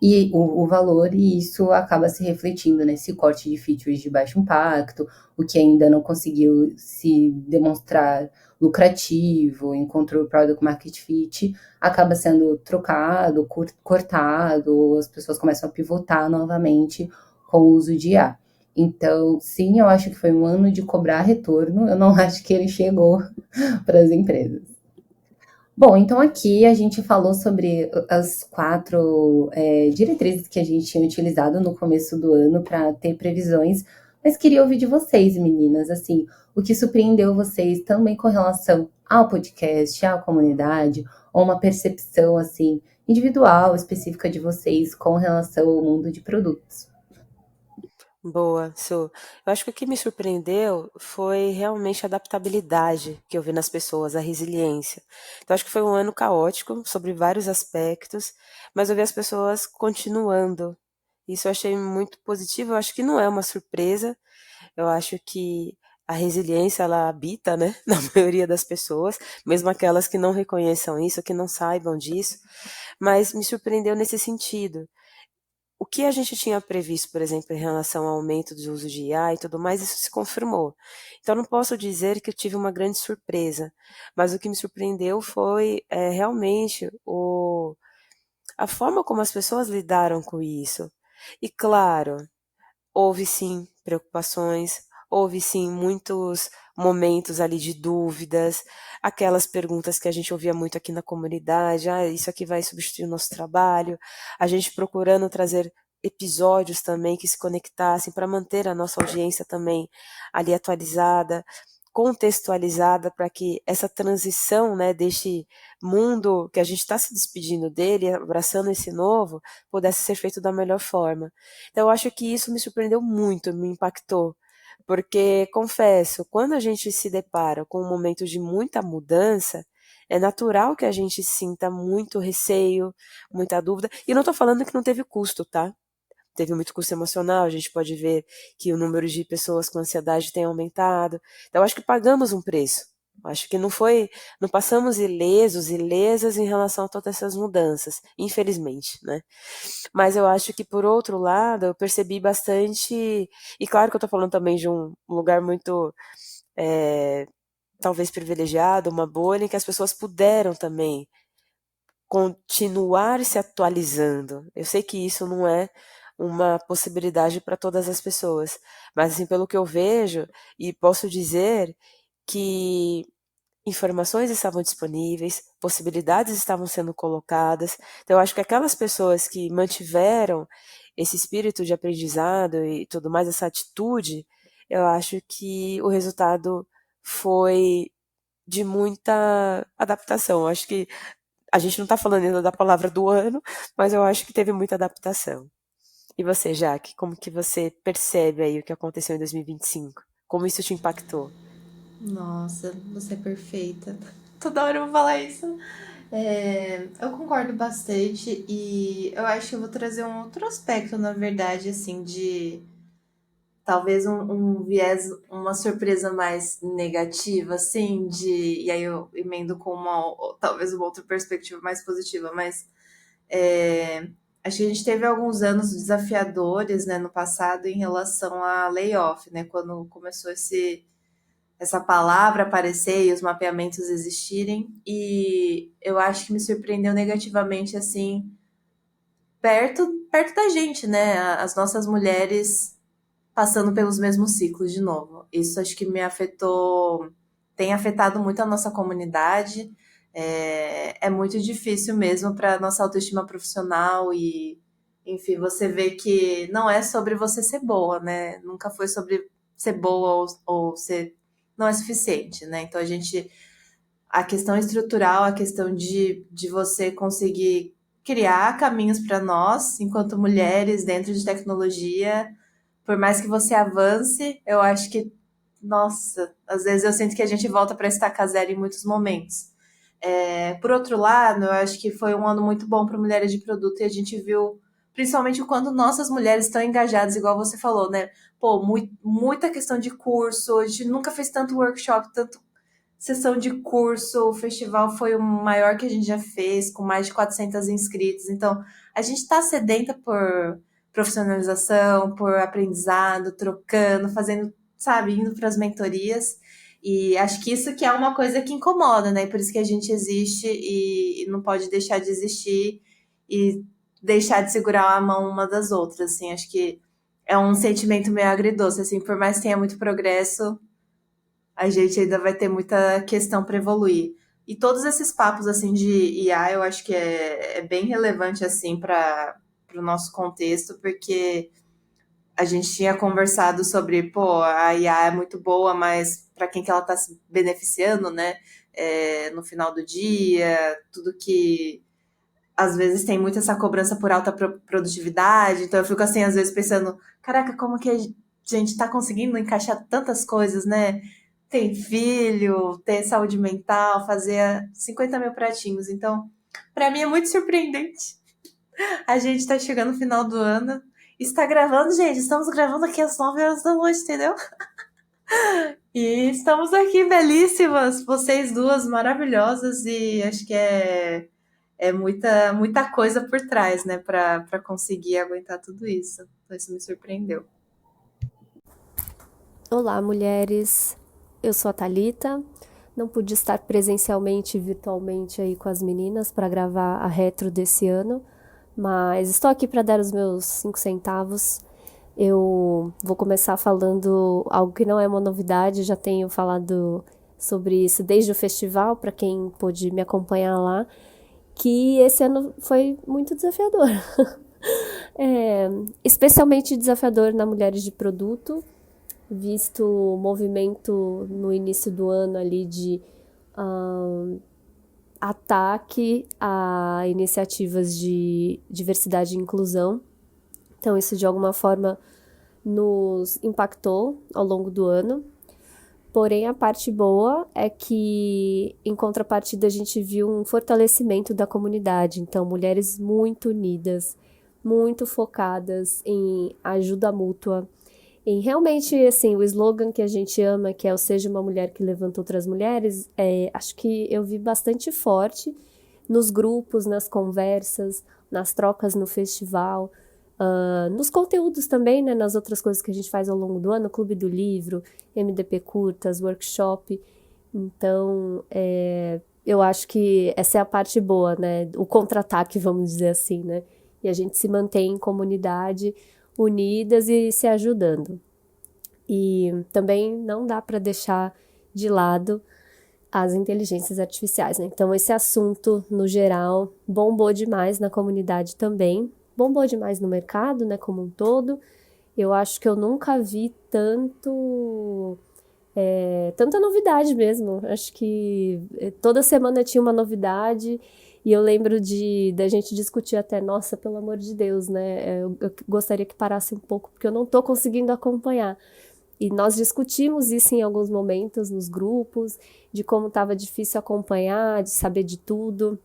e o valor, e isso acaba se refletindo nesse corte de features de baixo impacto, o que ainda não conseguiu se demonstrar lucrativo, encontrou o product market fit, acaba sendo trocado, cortado, as pessoas começam a pivotar novamente com o uso de IA. Então, sim, eu acho que foi um ano de cobrar retorno, eu não acho que ele chegou para as empresas. Bom, então aqui a gente falou sobre as quatro diretrizes que a gente tinha utilizado no começo do ano para ter previsões, mas queria ouvir de vocês, meninas, assim, o que surpreendeu vocês também com relação ao podcast, à comunidade, ou uma percepção assim individual, específica de vocês com relação ao mundo de produtos. Boa, Su. Eu acho que o que me surpreendeu foi realmente a adaptabilidade que eu vi nas pessoas, a resiliência. Então, acho que foi um ano caótico sobre vários aspectos, mas eu vi as pessoas continuando. Isso eu achei muito positivo. Eu acho que não é uma surpresa. Eu acho que a resiliência, ela habita, né, na maioria das pessoas, mesmo aquelas que não reconheçam isso, que não saibam disso. Mas me surpreendeu nesse sentido. O que a gente tinha previsto, por exemplo, em relação ao aumento do uso de IA e tudo mais, isso se confirmou. Então, não posso dizer que eu tive uma grande surpresa, mas o que me surpreendeu foi realmente a forma como as pessoas lidaram com isso. E, claro, houve sim preocupações, houve sim muitos momentos ali de dúvidas, aquelas perguntas que a gente ouvia muito aqui na comunidade, isso aqui vai substituir o nosso trabalho, a gente procurando trazer episódios também que se conectassem para manter a nossa audiência também ali atualizada, contextualizada para que essa transição, né, deste mundo que a gente está se despedindo dele, abraçando esse novo, pudesse ser feito da melhor forma. Então, eu acho que isso me surpreendeu muito, me impactou. Porque, confesso, quando a gente se depara com um momento de muita mudança, é natural que a gente sinta muito receio, muita dúvida. E não estou falando que não teve custo, tá? Teve muito custo emocional, a gente pode ver que o número de pessoas com ansiedade tem aumentado. Então, acho que pagamos um preço. Acho que não passamos ilesos, ilesas em relação a todas essas mudanças, infelizmente, né? Mas eu acho que, por outro lado, eu percebi bastante. E claro que eu estou falando também de um lugar muito, é, talvez privilegiado, uma bolha, em que as pessoas puderam também continuar se atualizando. Eu sei que isso não é uma possibilidade para todas as pessoas, mas assim, pelo que eu vejo, e posso dizer que informações estavam disponíveis, possibilidades estavam sendo colocadas. Então, eu acho que aquelas pessoas que mantiveram esse espírito de aprendizado e tudo mais, essa atitude, eu acho que o resultado foi de muita adaptação. Eu acho que a gente não está falando ainda da palavra do ano, mas eu acho que teve muita adaptação. E você, Jaque, como que você percebe aí o que aconteceu em 2025? Como isso te impactou? Nossa, você é perfeita. Toda hora eu vou falar isso. Eu concordo bastante e eu acho que eu vou trazer um outro aspecto, na verdade, assim, de talvez um viés, uma surpresa mais negativa, assim, e aí eu emendo com talvez uma outra perspectiva mais positiva, mas é, acho que a gente teve alguns anos desafiadores, né, no passado em relação a layoff, né, quando começou essa palavra aparecer e os mapeamentos existirem, e eu acho que me surpreendeu negativamente, assim, perto da gente, né, as nossas mulheres passando pelos mesmos ciclos de novo. Isso acho que me afetou, tem afetado muito a nossa comunidade. É muito difícil mesmo para nossa autoestima profissional e, enfim, você vê que não é sobre você ser boa, né? Nunca foi sobre ser boa ou ser não é suficiente, né? Então a questão estrutural, a questão de você conseguir criar caminhos para nós, enquanto mulheres dentro de tecnologia, por mais que você avance, eu acho que, nossa, às vezes eu sinto que a gente volta para estacar zero em muitos momentos. Por outro lado, eu acho que foi um ano muito bom para mulheres de produto e a gente viu, principalmente quando nossas mulheres estão engajadas, igual você falou, né? Pô, muita questão de curso, a gente nunca fez tanto workshop, tanto sessão de curso, o festival foi o maior que a gente já fez, com mais de 400 inscritos. Então, a gente está sedenta por profissionalização, por aprendizado, trocando, fazendo, sabe, indo para as mentorias. E acho que isso que é uma coisa que incomoda, né? Por isso que a gente existe e não pode deixar de existir e deixar de segurar a mão uma das outras, assim. Acho que é um sentimento meio agridoce, assim, por mais que tenha muito progresso, a gente ainda vai ter muita questão para evoluir. E todos esses papos assim de IA, eu acho que é bem relevante assim para o nosso contexto, porque a gente tinha conversado sobre, pô, a IA é muito boa, mas para quem que ela está se beneficiando, né? No final do dia, tudo que às vezes tem muito essa cobrança por alta produtividade, então eu fico assim, às vezes pensando, caraca, como que a gente está conseguindo encaixar tantas coisas, né? Tem filho, ter saúde mental, fazer 50 mil pratinhos. Então, para mim é muito surpreendente. A gente tá chegando no final do ano. Está gravando, gente. Estamos gravando aqui às 9 horas da noite, entendeu? E estamos aqui belíssimas, vocês duas maravilhosas, e acho que é muita coisa por trás, né, para conseguir aguentar tudo isso. Então, isso me surpreendeu. Olá, mulheres. Eu sou a Thalita. Não pude estar presencialmente e virtualmente aí com as meninas para gravar a retro desse ano, mas estou aqui para dar os meus 5 centavos. Eu vou começar falando algo que não é uma novidade, já tenho falado sobre isso desde o festival, para quem pôde me acompanhar lá, que esse ano foi muito desafiador. Especialmente desafiador na Mulheres de Produto, visto o movimento no início do ano ali de ataque a iniciativas de diversidade e inclusão. Então, isso de alguma forma nos impactou ao longo do ano. Porém, a parte boa é que, em contrapartida, a gente viu um fortalecimento da comunidade. Então, mulheres muito unidas, muito focadas em ajuda mútua, em realmente, assim, o slogan que a gente ama, que é o Seja uma Mulher que Levanta Outras Mulheres, acho que eu vi bastante forte nos grupos, nas conversas, nas trocas no festival, nos conteúdos também, né, nas outras coisas que a gente faz ao longo do ano, Clube do Livro, MDP Curtas, workshop. Então, eu acho que essa é a parte boa, né, o contra-ataque, vamos dizer assim, né, e a gente se mantém em comunidade, unidas e se ajudando. E também não dá para deixar de lado as inteligências artificiais, né? Então, esse assunto, no geral, bombou demais na comunidade também, bombou demais no mercado, né, como um todo. Eu acho que eu nunca vi tanta novidade mesmo. Acho que toda semana tinha uma novidade. E eu lembro da gente discutir até, nossa, pelo amor de Deus, né? Eu gostaria que parasse um pouco, porque eu não estou conseguindo acompanhar. E nós discutimos isso em alguns momentos nos grupos, de como estava difícil acompanhar, de saber de tudo.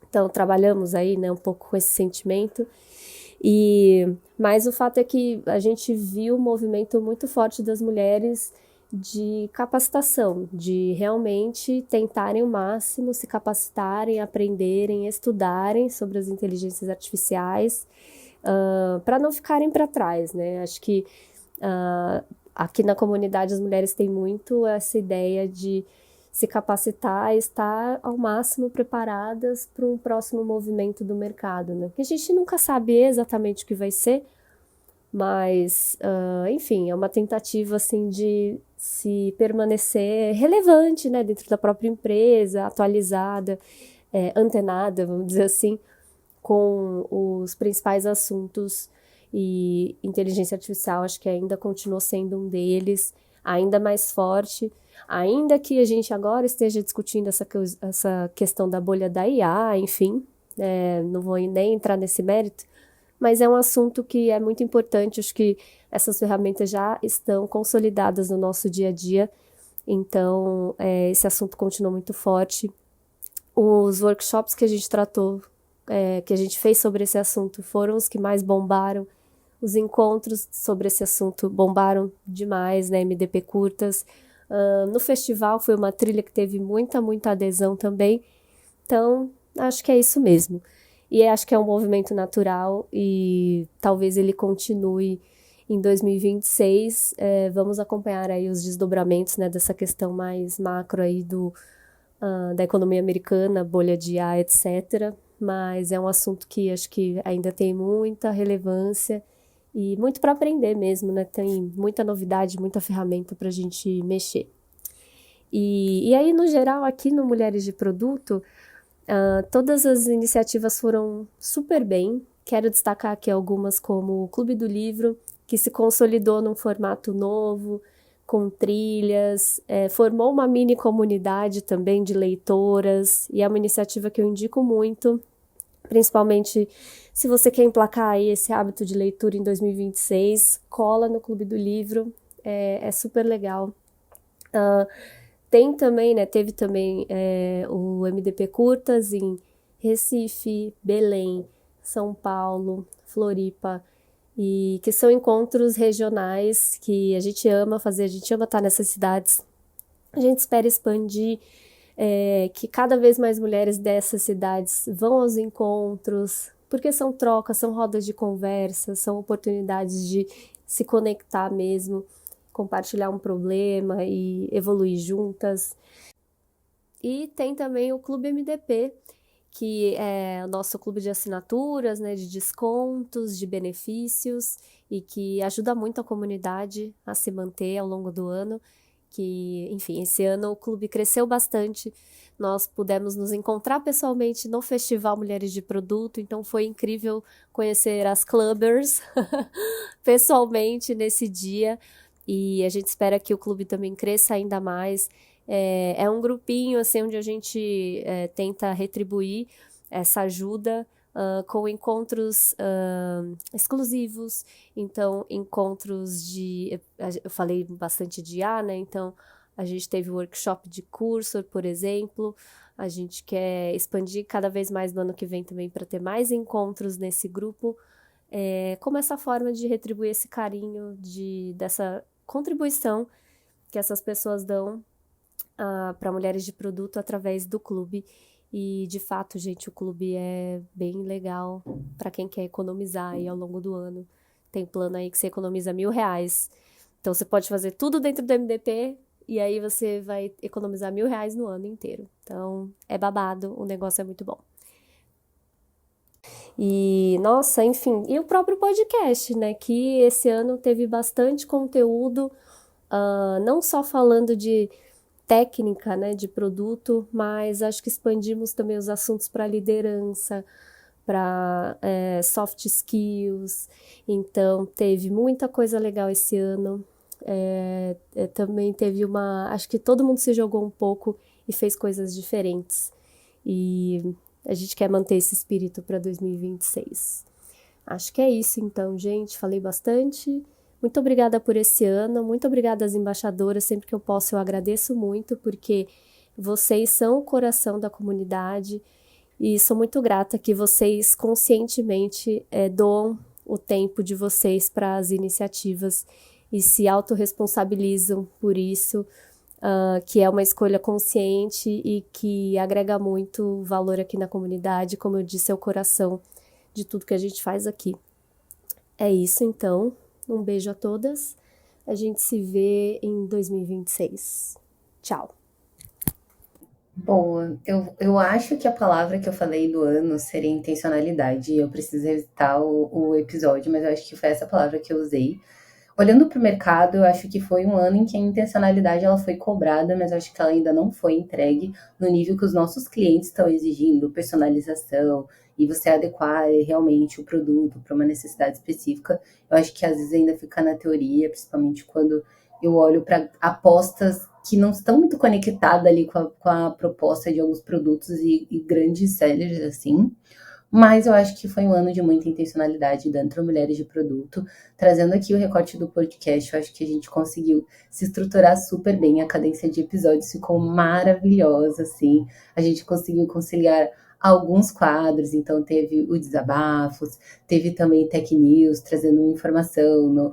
Então, trabalhamos aí, né, um pouco com esse sentimento. Mas o fato é que a gente viu um movimento muito forte das mulheres de capacitação, de realmente tentarem o máximo, se capacitarem, aprenderem, estudarem sobre as inteligências artificiais, para não ficarem para trás, né? Acho que aqui na comunidade as mulheres têm muito essa ideia de se capacitar e estar ao máximo preparadas para um próximo movimento do mercado, né? Porque a gente nunca sabe exatamente o que vai ser, Mas, enfim, é uma tentativa assim de se permanecer relevante, né, dentro da própria empresa, atualizada, antenada, vamos dizer assim, com os principais assuntos, e inteligência artificial acho que ainda continuou sendo um deles, ainda mais forte, ainda que a gente agora esteja discutindo essa questão da bolha da IA, enfim, não vou nem entrar nesse mérito, mas é um assunto que é muito importante, acho que essas ferramentas já estão consolidadas no nosso dia a dia, então esse assunto continua muito forte. Os workshops que a gente tratou, que a gente fez sobre esse assunto, foram os que mais bombaram. Os encontros sobre esse assunto bombaram demais, né? MDP curtas. No festival foi uma trilha que teve muita adesão também. Então, acho que é isso mesmo. E acho que é um movimento natural e talvez ele continue em 2026. Vamos acompanhar aí os desdobramentos, né, dessa questão mais macro aí da economia americana, bolha de IA, etc. Mas é um assunto que acho que ainda tem muita relevância e muito para aprender mesmo, né? Tem muita novidade, muita ferramenta para a gente mexer. E aí, no geral, aqui no Mulheres de Produto, todas as iniciativas foram super bem. Quero destacar aqui algumas, como o Clube do Livro, que se consolidou num formato novo, com trilhas, formou uma mini comunidade também de leitoras, e é uma iniciativa que eu indico muito, principalmente se você quer emplacar aí esse hábito de leitura em 2026, cola no Clube do Livro, é super legal. Teve também o MDP Curtas em Recife, Belém, São Paulo, Floripa, e que são encontros regionais que a gente ama fazer, a gente ama estar nessas cidades. A gente espera expandir, que cada vez mais mulheres dessas cidades vão aos encontros, porque são trocas, são rodas de conversa, são oportunidades de se conectar mesmo, compartilhar um problema e evoluir juntas. E tem também o Clube MDP, que é o nosso clube de assinaturas, né, de descontos, de benefícios, e que ajuda muito a comunidade a se manter ao longo do ano. Que, enfim, esse ano o clube cresceu bastante, nós pudemos nos encontrar pessoalmente no Festival Mulheres de Produto, então foi incrível conhecer as clubbers pessoalmente nesse dia, e a gente espera que o clube também cresça ainda mais. É um grupinho assim, onde a gente tenta retribuir essa ajuda com encontros exclusivos, então encontros eu falei bastante de IA, né? Então a gente teve workshop de Cursor, por exemplo, a gente quer expandir cada vez mais no ano que vem também para ter mais encontros nesse grupo, como essa forma de retribuir esse carinho, dessa contribuição que essas pessoas dão para mulheres de produto através do clube. E, de fato, gente, o clube é bem legal para quem quer economizar aí ao longo do ano. Tem plano aí que você economiza R$1.000. Então, você pode fazer tudo dentro do MDP e aí você vai economizar R$1.000 no ano inteiro. Então, é babado, o negócio é muito bom. E, nossa, enfim, e o próprio podcast, né, que esse ano teve bastante conteúdo, não só falando de técnica, né, de produto, mas acho que expandimos também os assuntos para liderança, para soft skills, então teve muita coisa legal esse ano. Também teve acho que todo mundo se jogou um pouco e fez coisas diferentes, e a gente quer manter esse espírito para 2026. Acho que é isso então, gente, falei bastante. Muito obrigada por esse ano, muito obrigada às embaixadoras, sempre que eu posso eu agradeço muito, porque vocês são o coração da comunidade e sou muito grata que vocês conscientemente doam o tempo de vocês para as iniciativas e se autorresponsabilizam por isso, que é uma escolha consciente e que agrega muito valor aqui na comunidade, como eu disse, é o coração de tudo que a gente faz aqui. É isso então. Um beijo a todas. A gente se vê em 2026. Tchau. Boa. Eu acho que a palavra que eu falei do ano seria intencionalidade. Eu preciso revisar o episódio, mas eu acho que foi essa palavra que eu usei. Olhando para o mercado, eu acho que foi um ano em que a intencionalidade ela foi cobrada, mas eu acho que ela ainda não foi entregue no nível que os nossos clientes estão exigindo, personalização, e você adequar realmente o produto para uma necessidade específica. Eu acho que às vezes ainda fica na teoria, principalmente quando eu olho para apostas que não estão muito conectadas ali com a proposta de alguns produtos e grandes sellers, assim. Mas eu acho que foi um ano de muita intencionalidade dentro Mulheres de Produto. Trazendo aqui o recorte do podcast, eu acho que a gente conseguiu se estruturar super bem. A cadência de episódios ficou maravilhosa, assim. A gente conseguiu conciliar alguns quadros, então teve o Desabafos, teve também Tech News, trazendo informação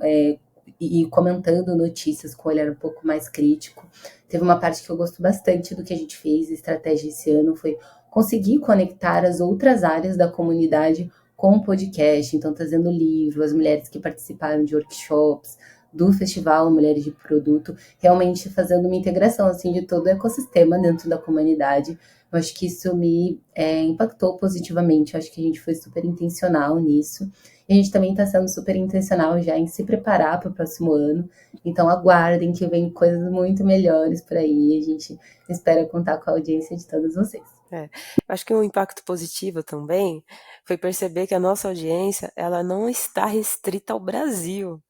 e comentando notícias com um olhar um pouco mais crítico. Teve uma parte que eu gosto bastante do que a gente fez, estratégia esse ano, foi conseguir conectar as outras áreas da comunidade com o podcast, então trazendo livro, as mulheres que participaram de workshops, do festival Mulheres de Produto, realmente fazendo uma integração assim de todo o ecossistema dentro da comunidade. Eu acho que isso me impactou positivamente, eu acho que a gente foi super intencional nisso. E a gente também está sendo super intencional já em se preparar para o próximo ano. Então aguardem que vem coisas muito melhores por aí. A gente espera contar com a audiência de todos vocês. É, acho que um impacto positivo também foi perceber que a nossa audiência, ela não está restrita ao Brasil.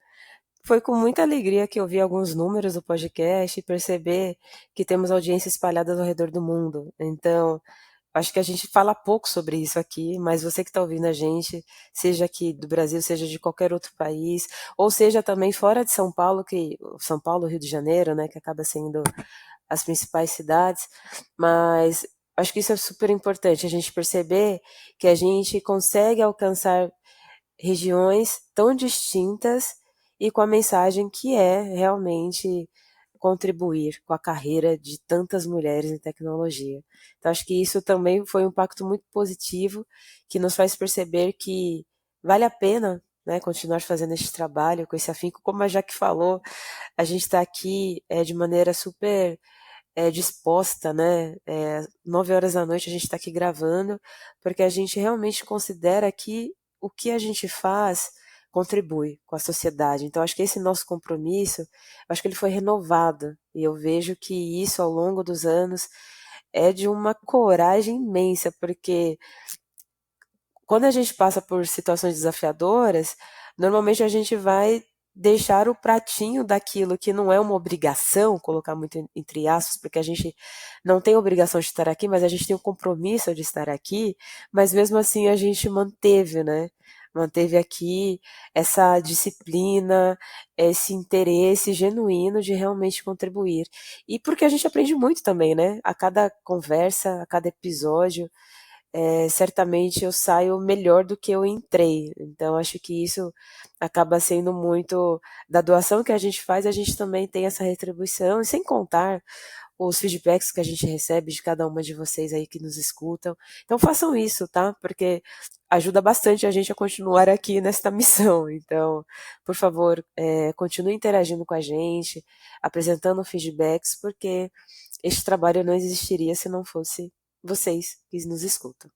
Foi com muita alegria que eu vi alguns números do podcast e perceber que temos audiência espalhada ao redor do mundo. Então, acho que a gente fala pouco sobre isso aqui, mas você que está ouvindo a gente, seja aqui do Brasil, seja de qualquer outro país, ou seja também fora de São Paulo, São Paulo, Rio de Janeiro, né, que acaba sendo as principais cidades, mas acho que isso é super importante, a gente perceber que a gente consegue alcançar regiões tão distintas e com a mensagem que é realmente contribuir com a carreira de tantas mulheres em tecnologia. Então, acho que isso também foi um impacto muito positivo que nos faz perceber que vale a pena, né, continuar fazendo esse trabalho com esse afinco. Como a Jaque falou, a gente está aqui de maneira super disposta, né? 9 horas da noite a gente está aqui gravando, porque a gente realmente considera que o que a gente faz contribui com a sociedade. Então, acho que esse nosso compromisso, acho que ele foi renovado, e eu vejo que isso ao longo dos anos é de uma coragem imensa, porque quando a gente passa por situações desafiadoras, normalmente a gente vai deixar o pratinho daquilo que não é uma obrigação, colocar muito entre aspas, porque a gente não tem obrigação de estar aqui, mas a gente tem o compromisso de estar aqui, mas mesmo assim a gente manteve, né? Manteve aqui essa disciplina, esse interesse genuíno de realmente contribuir. E porque a gente aprende muito também, né? A cada conversa, a cada episódio, certamente eu saio melhor do que eu entrei. Então, acho que isso acaba sendo muito da doação que a gente também tem essa retribuição, e sem contar os feedbacks que a gente recebe de cada uma de vocês aí que nos escutam. Então, façam isso, tá? Porque ajuda bastante a gente a continuar aqui nesta missão. Então, por favor, continue interagindo com a gente, apresentando feedbacks, porque este trabalho não existiria se não fosse vocês que nos escutam.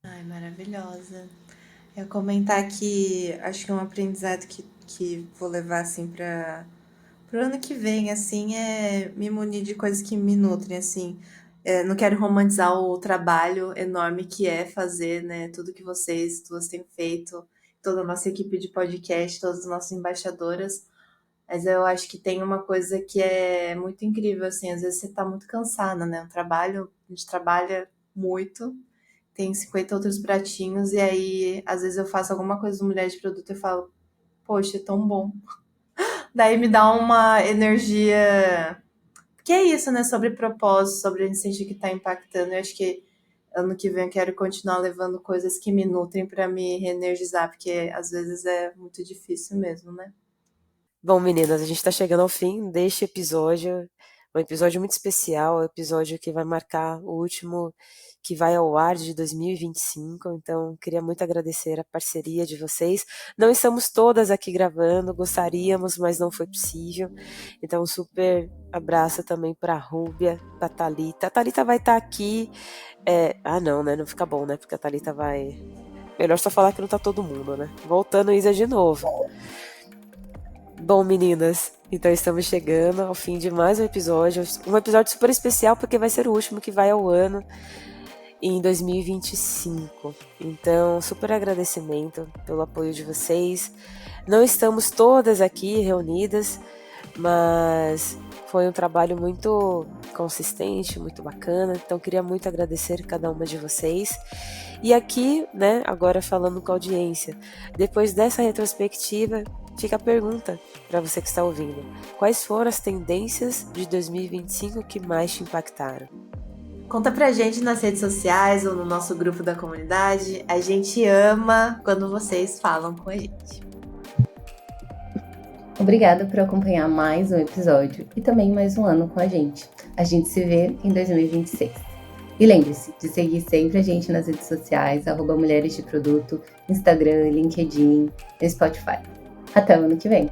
Ai, maravilhosa. Eu comentar que acho que um aprendizado que vou levar assim para pro ano que vem, assim, é me munir de coisas que me nutrem, assim. Não quero romantizar o trabalho enorme que é fazer, né? Tudo que vocês duas têm feito, toda a nossa equipe de podcast, todas as nossas embaixadoras. Mas eu acho que tem uma coisa que é muito incrível, assim, às vezes você tá muito cansada, né? A gente trabalha muito, tem 50 outros pratinhos, e aí, às vezes eu faço alguma coisa do Mulher de Produto e falo, poxa, é tão bom. Daí me dá uma energia. Que é isso, né? Sobre propósito, sobre a gente sentir que tá impactando. Eu acho que ano que vem eu quero continuar levando coisas que me nutrem para me reenergizar, porque às vezes é muito difícil mesmo, né? Bom, meninas, a gente está chegando ao fim deste episódio. um episódio muito especial, um episódio que vai marcar o último que vai ao ar de 2025, então queria muito agradecer a parceria de vocês. Não estamos todas aqui gravando, gostaríamos, mas não foi possível. Então, um super abraço também para a Rúbia, para a Thalita. A Thalita vai estar aqui. Não, né? Não fica bom, né? Porque a Thalita vai. Melhor só falar que não tá todo mundo, né? Voltando, Isa, de novo. Bom, meninas, então estamos chegando ao fim de mais um episódio super especial, porque vai ser o último que vai ao ano em 2025. Então, super agradecimento pelo apoio de vocês. Não estamos todas aqui reunidas, mas foi um trabalho muito consistente, muito bacana. Então, queria muito agradecer cada uma de vocês. E aqui, né, agora falando com a audiência, depois dessa retrospectiva, fica a pergunta para você que está ouvindo. Quais foram as tendências de 2025 que mais te impactaram? Conta pra gente nas redes sociais ou no nosso grupo da comunidade. A gente ama quando vocês falam com a gente. Obrigada por acompanhar mais um episódio e também mais um ano com a gente. A gente se vê em 2026. E lembre-se de seguir sempre a gente nas redes sociais, @Mulheres de Produto, Instagram, LinkedIn e Spotify. Até o ano que vem!